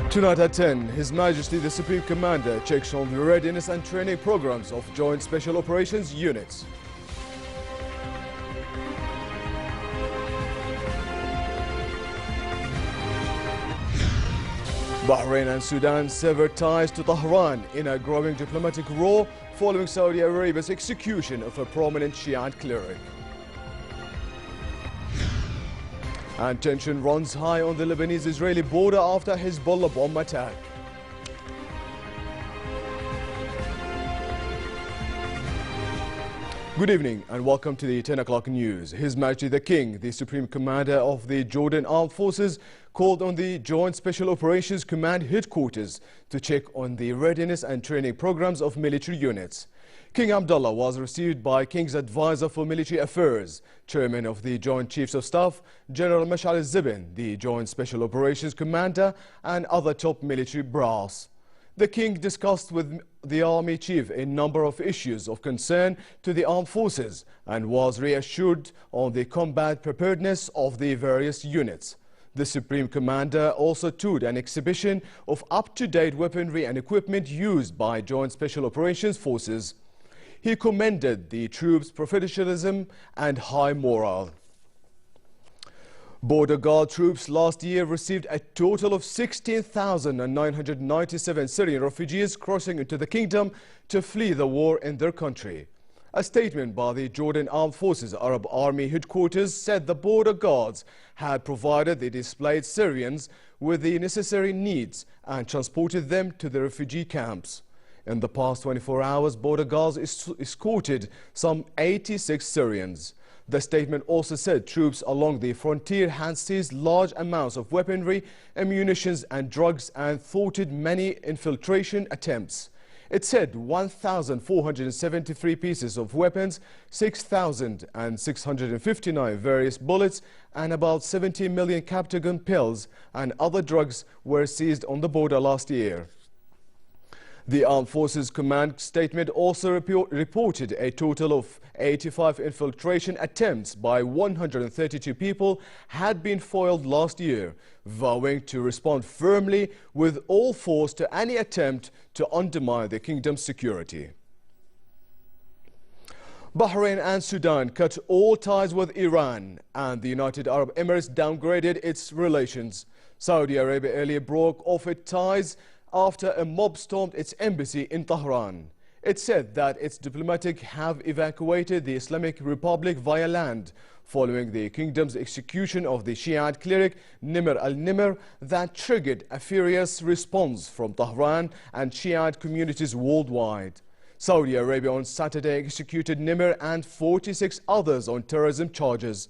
Tonight at 10, His Majesty the Supreme Commander checks on the readiness and training programs of Joint Special Operations units. Bahrain and Sudan sever ties to Tehran in a growing diplomatic row following Saudi Arabia's execution of a prominent Shiite cleric. And tension runs high on the Lebanese-Israeli border after Hezbollah bomb attack. Good evening and welcome to the 10 o'clock news. His Majesty the King, the Supreme Commander of the Jordan Armed Forces, called on the Joint Special Operations Command headquarters to check on the readiness and training programs of military units. King Abdullah was received by King's Advisor for Military Affairs, Chairman of the Joint Chiefs of Staff, General Mashal Zibin, the Joint Special Operations Commander, and other top military brass. The King discussed with the Army Chief a number of issues of concern to the armed forces and was reassured on the combat preparedness of the various units. The Supreme Commander also toured an exhibition of up-to-date weaponry and equipment used by Joint Special Operations Forces. He commended the troops' professionalism and high morale. Border Guard troops last year received a total of 16,997 Syrian refugees crossing into the kingdom to flee the war in their country. A statement by the Jordan Armed Forces Arab Army headquarters said the Border Guards had provided the displaced Syrians with the necessary needs and transported them to the refugee camps. In the past 24 hours, Border Guards escorted some 86 Syrians. The statement also said troops along the frontier had seized large amounts of weaponry, ammunition and drugs and thwarted many infiltration attempts. It said 1,473 pieces of weapons, 6,659 various bullets and about 70 million Captagon pills and other drugs were seized on the border last year. The Armed Forces Command statement also reported a total of 85 infiltration attempts by 132 people had been foiled last year, vowing to respond firmly with all force to any attempt to undermine the kingdom's security. Bahrain and Sudan cut all ties with Iran, and the United Arab Emirates downgraded its relations. Saudi Arabia earlier broke off its ties after a mob stormed its embassy in Tehran. It said that its diplomats have evacuated the Islamic Republic via land following the kingdom's execution of the Shiite cleric Nimr al-Nimr that triggered a furious response from Tehran and Shiite communities worldwide. Saudi Arabia on Saturday executed Nimr and 46 others on terrorism charges.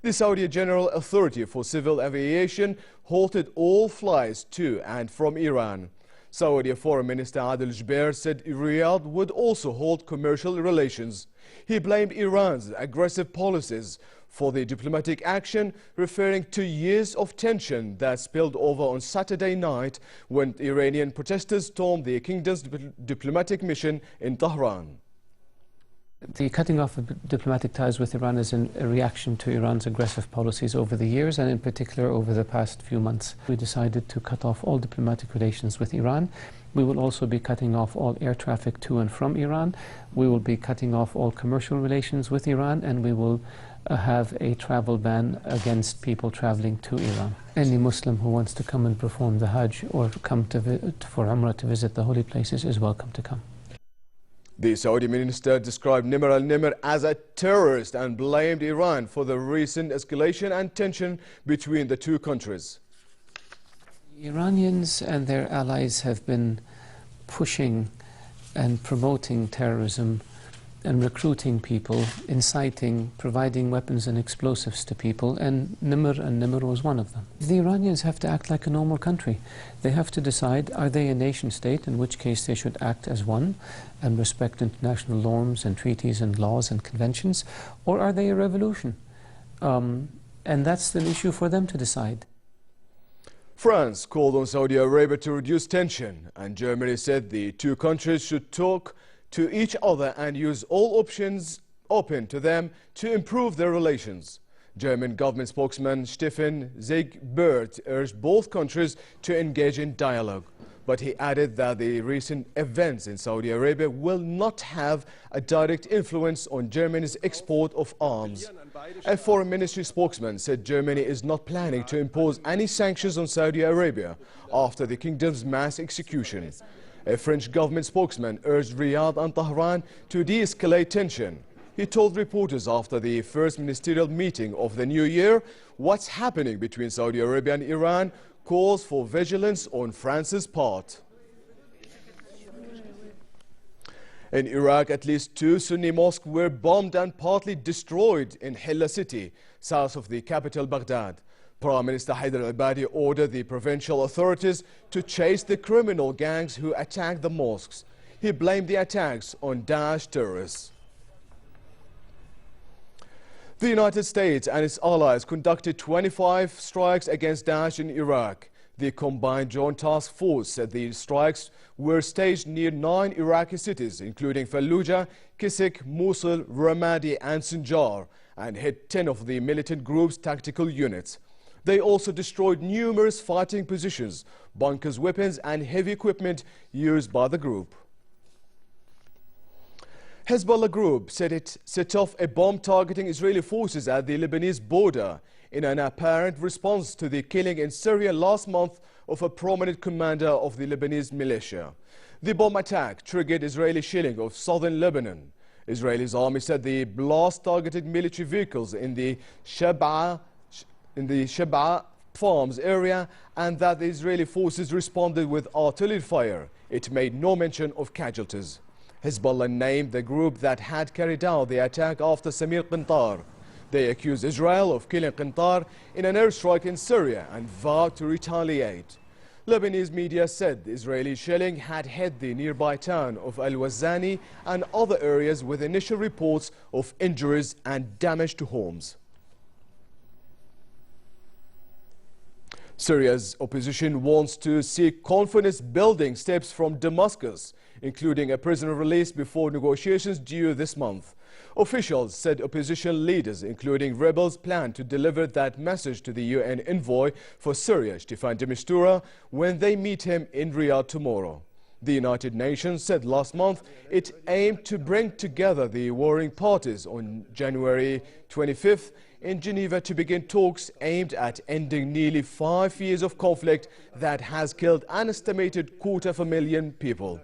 The Saudi General Authority for Civil Aviation halted all flights to and from Iran. Saudi Foreign Minister Adel Jubeir said Riyadh would also halt commercial relations. He blamed Iran's aggressive policies for the diplomatic action, referring to years of tension that spilled over on Saturday night when Iranian protesters stormed the kingdom's diplomatic mission in Tehran. The cutting off of diplomatic ties with Iran is a reaction to Iran's aggressive policies over the years and in particular over the past few months. We decided to cut off all diplomatic relations with Iran. We will also be cutting off all air traffic to and from Iran. We will be cutting off all commercial relations with Iran, and we will have a travel ban against people traveling to Iran. Any Muslim who wants to come and perform the Hajj or come for Umrah to visit the holy places is welcome to come. The Saudi minister described Nimr al-Nimr as a terrorist and blamed Iran for the recent escalation and tension between the two countries. The Iranians and their allies have been pushing and promoting terrorism and recruiting people, inciting, providing weapons and explosives to people, and Nimr was one of them. The Iranians have to act like a normal country. They have to decide, are they a nation state, in which case they should act as one and respect international norms and treaties and laws and conventions, or are they a revolution? And that's the issue for them to decide. France called on Saudi Arabia to reduce tension, and Germany said the two countries should talk to each other and use all options open to them to improve their relations. German government spokesman Stefan Siegbert urged both countries to engage in dialogue, but he added that the recent events in Saudi Arabia will not have a direct influence on Germany's export of arms. A foreign ministry spokesman said Germany is not planning to impose any sanctions on Saudi Arabia after the kingdom's mass execution. A French government spokesman urged Riyadh and Tehran to de-escalate tension. He told reporters after the first ministerial meeting of the new year, what's happening between Saudi Arabia and Iran calls for vigilance on France's part. In Iraq, at least 2 Sunni mosques were bombed and partly destroyed in Hilla city, south of the capital Baghdad. Prime Minister Haider al-Abadi ordered the provincial authorities to chase the criminal gangs who attacked the mosques. He blamed the attacks on Daesh terrorists. The United States and its allies conducted 25 strikes against Daesh in Iraq. The Combined Joint Task Force said the strikes were staged near 9 Iraqi cities, including Fallujah, Kisik, Mosul, Ramadi, and Sinjar, and hit 10 of the militant group's tactical units. They also destroyed numerous fighting positions, bunkers, weapons, and heavy equipment used by the group. Hezbollah group said it set off a bomb targeting Israeli forces at the Lebanese border in an apparent response to the killing in Syria last month of a prominent commander of the Lebanese militia. The bomb attack triggered Israeli shelling of southern Lebanon. Israel's army said the blast targeted military vehicles in the Shebaa farms area and that the Israeli forces responded with artillery fire. It made no mention of casualties. Hezbollah named the group that had carried out the attack after Samir Qintar. They accused Israel of killing Qintar in an airstrike in Syria and vowed to retaliate. Lebanese media said the Israeli shelling had hit the nearby town of Al-Wazani and other areas with initial reports of injuries and damage to homes. Syria's opposition wants to see confidence-building steps from Damascus, including a prisoner release before negotiations due this month. Officials said opposition leaders, including rebels, plan to deliver that message to the UN envoy for Syria, Staffan de Mistura, when they meet him in Riyadh tomorrow. The United Nations said last month it aimed to bring together the warring parties on January 25th in Geneva to begin talks aimed at ending nearly 5 years of conflict that has killed an estimated 250,000 people.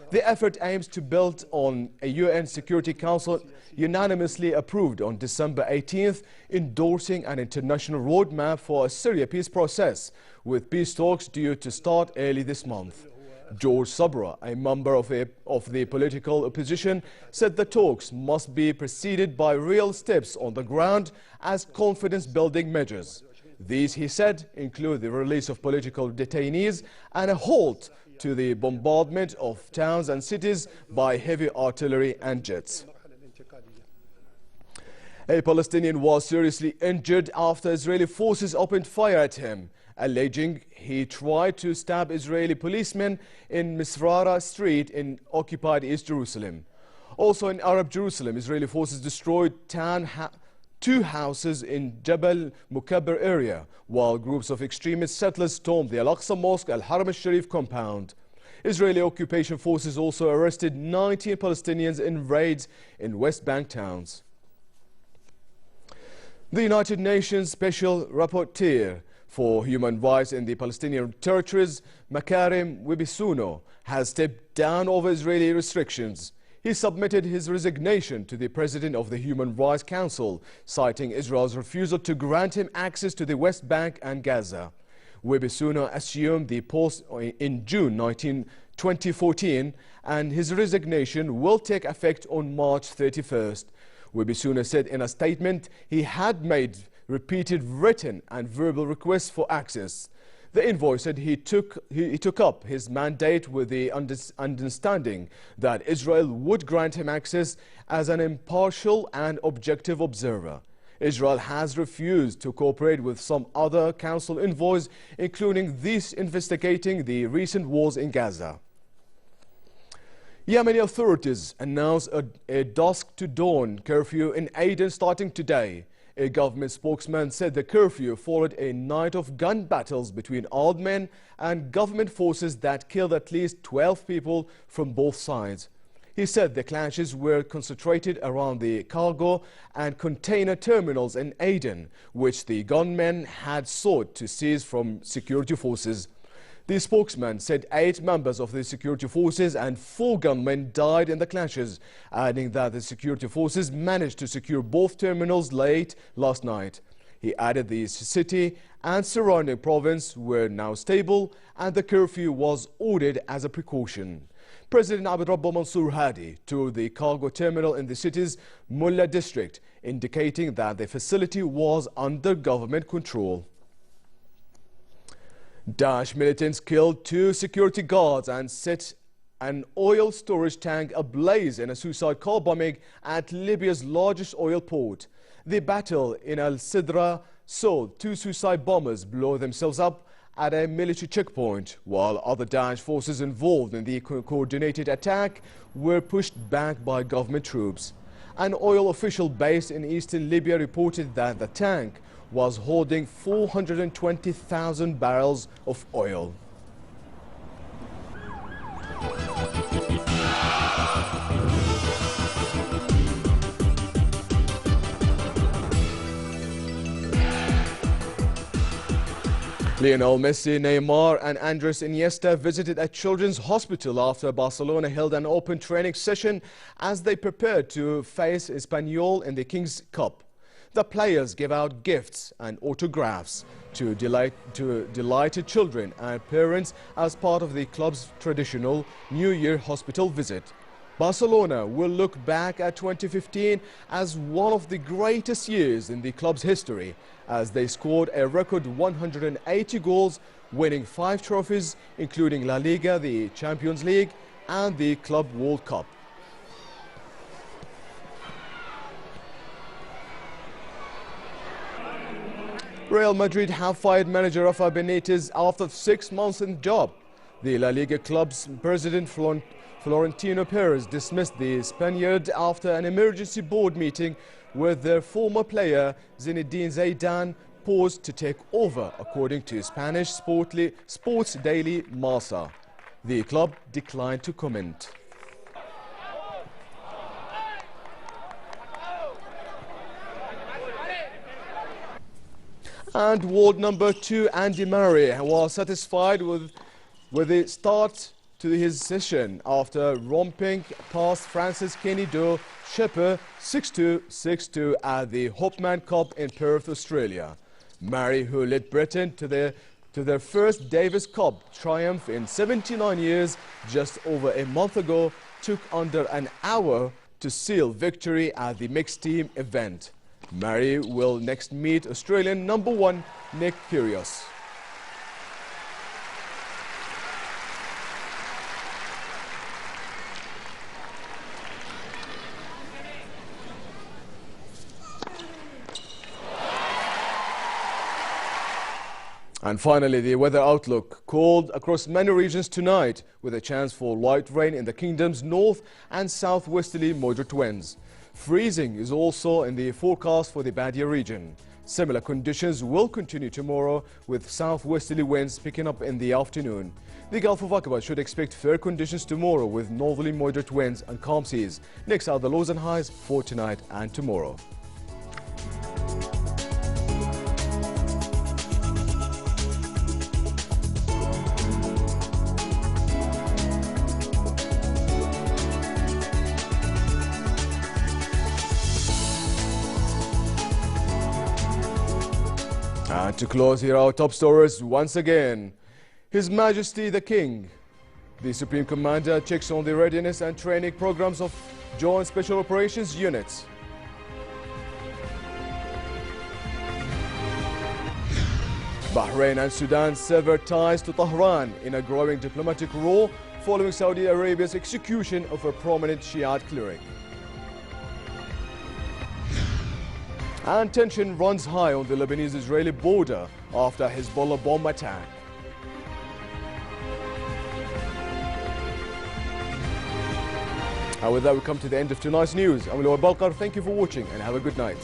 The effort aims to build on a UN Security Council unanimously approved on December 18th, endorsing an international roadmap for a Syria peace process, with peace talks due to start early this month. George Sabra, a member of the political opposition, said the talks must be preceded by real steps on the ground as confidence-building measures. These, he said, include the release of political detainees and a halt to the bombardment of towns and cities by heavy artillery and jets. A Palestinian was seriously injured after Israeli forces opened fire at him, alleging he tried to stab Israeli policemen in Misrara Street in occupied East Jerusalem. Also in Arab Jerusalem, Israeli forces destroyed 2 houses in Jabal Mukabber area, while groups of extremist settlers stormed the Al-Aqsa Mosque Al-Haram al-Sharif compound. Israeli occupation forces also arrested 19 Palestinians in raids in West Bank towns. The United Nations Special Rapporteur for Human Rights in the Palestinian territories, Makarim Wibisuno, has stepped down over Israeli restrictions. He submitted his resignation to the President of the Human Rights Council, citing Israel's refusal to grant him access to the West Bank and Gaza. Wibisuno assumed the post in June 2014, and his resignation will take effect on March 31st. Wibisuno said in a statement he had made repeated written and verbal requests for access. The envoy said he took up his mandate with the understanding that Israel would grant him access as an impartial and objective observer. Israel has refused to cooperate with some other council envoys, including these investigating the recent wars in Gaza. Yemeni authorities announced a dusk to dawn curfew in Aden starting today. A government spokesman said the curfew followed a night of gun battles between armed men and government forces that killed at least 12 people from both sides. He said the clashes were concentrated around the cargo and container terminals in Aden, which the gunmen had sought to seize from security forces. The spokesman said 8 members of the security forces and 4 gunmen died in the clashes, adding that the security forces managed to secure both terminals late last night. He added the city and surrounding province were now stable and the curfew was ordered as a precaution. President Abdrabbuh Mansour Hadi toured the cargo terminal in the city's Mullah district, indicating that the facility was under government control. Daesh militants killed 2 security guards and set an oil storage tank ablaze in a suicide car bombing at Libya's largest oil port. The battle in Al-Sidra saw 2 suicide bombers blow themselves up at a military checkpoint, while other Daesh forces involved in the coordinated attack were pushed back by government troops. An oil official based in eastern Libya reported that the tank was holding 420,000 barrels of oil. Lionel Messi, Neymar and Andres Iniesta visited a children's hospital after Barcelona held an open training session as they prepared to face Espanyol in the King's Cup. The players gave out gifts and autographs to delighted children and parents as part of the club's traditional New Year hospital visit. Barcelona will look back at 2015 as one of the greatest years in the club's history, as they scored a record 180 goals, winning 5 trophies, including La Liga, the Champions League, and the Club World Cup. Real Madrid have fired manager Rafa Benitez after 6 months in the job. The La Liga club's president Florentino Perez dismissed the Spaniard after an emergency board meeting with their former player Zinedine Zidane paused to take over, according to Spanish sports daily Marca. The club declined to comment. And world number 2 Andy Murray was satisfied with the start to his session after romping past France's Kenny Doe Shepard 6-2, 6-2 at the HOPMAN Cup in Perth, Australia. Murray, who led Britain to their first Davis Cup triumph in 79 years just over a month ago, took under an hour to seal victory at the mixed team event. Murray will next meet Australian number 1 Nick Kyrgios. And finally, the weather outlook: cold across many regions tonight, with a chance for light rain in the kingdom's north and southwesterly moderate winds. Freezing is also in the forecast for the Badia region. Similar conditions will continue tomorrow, with southwesterly winds picking up in the afternoon. The Gulf of Aqaba should expect fair conditions tomorrow, with northerly moderate winds and calm seas. Next are the lows and highs for tonight and tomorrow. And to close, here are our top stories once again. His Majesty the King, the Supreme Commander, checks on the readiness and training programs of Joint Special Operations units. Bahrain and Sudan sever ties to Tehran in a growing diplomatic row following Saudi Arabia's execution of a prominent Shiite cleric. And tension runs high on the Lebanese-Israeli border after Hezbollah bomb attack. And with that, we come to the end of tonight's news. I'm Balkar. Thank you for watching and have a good night.